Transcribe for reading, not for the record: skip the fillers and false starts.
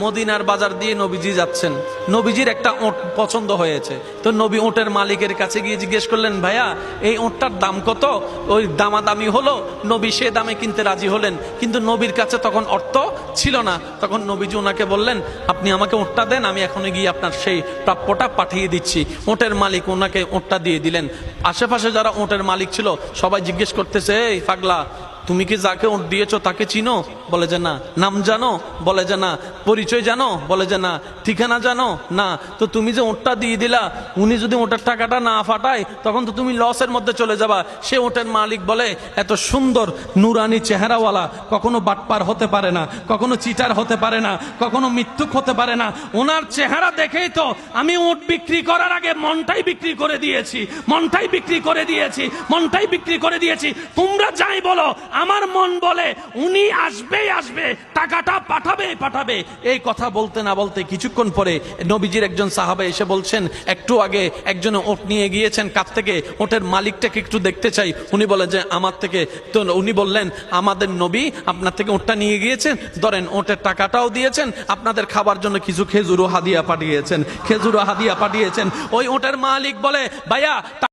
মদিনার বাজার দিয়ে নবীজি যাচ্ছেন, নবীজির একটা ওট পছন্দ হয়েছে। তো নবী ওটের মালিকের কাছে গিয়ে জিজ্ঞেস করলেন, ভাইয়া এই ওটটার দাম কত? ওই দামাদামি হলো, নবী সে দামে কিনতে রাজি হলেন, কিন্তু নবীর কাছে তখন অর্থ ছিল না। তখন নবীজি ওনাকে বললেন, আপনি আমাকে ওটটা দেন, আমি এখনই গিয়ে আপনার সেই প্রাপ্যটা পাঠিয়ে দিচ্ছি। ওটের মালিক ওনাকে ওটটা দিয়ে দিলেন। আশেপাশে যারা ওটের মালিক ছিল সবাই জিজ্ঞেস করতেছে, এই পাগলা, তুমি কি যাকে ওট দিয়েছো তাকে চিনো? বলে যে না। নাম জানো? বলে যে না। পরিচয় জানো? বলে যে না। ঠিকানা জানো? না। তো তুমি যে ওটটা দিয়ে দিলা, উনি যদি ওটার টাকাটা না ফাটায় তখন তো তুমি লসের মধ্যে চলে যাবা। সে ওটের মালিক বলে, এত সুন্দর নুরানি চেহারাওয়ালা কখনো বাটপার হতে পারে না, কখনো চিটার হতে পারে না, কখনো মৃত্যুক হতে পারে না। ওনার চেহারা দেখেই তো আমি ওট বিক্রি করার আগে মনটাই বিক্রি করে দিয়েছি, মনটাই বিক্রি করে দিয়েছি, মনটাই বিক্রি করে দিয়েছি। তোমরা যাই বলো, আমার মন বলে উনি আসবেই আসবে, টাকাটা পাঠাবেই পাঠাবে। এই কথা বলতে না বলতে কিছুক্ষণ পরে নবীজির একজন সাহাবা এসে বলছেন, একটু আগে একজন ওট নিয়ে গিয়েছেন, কাছ থেকে ওটের মালিকটাকে একটু দেখতে চাই। উনি বলে যে আমার থেকে। তো উনি বললেন, আমাদের নবী আপনার থেকে ওটটা নিয়ে গিয়েছেন, ধরেন ওটের টাকাটাও দিয়েছেন, আপনাদের খাবার জন্য কিছু খেজুরও হাদিয়া পাঠিয়েছেন, খেজুরও হাদিয়া পাঠিয়েছেন। ওই ওটের মালিক বলে, ভাইয়া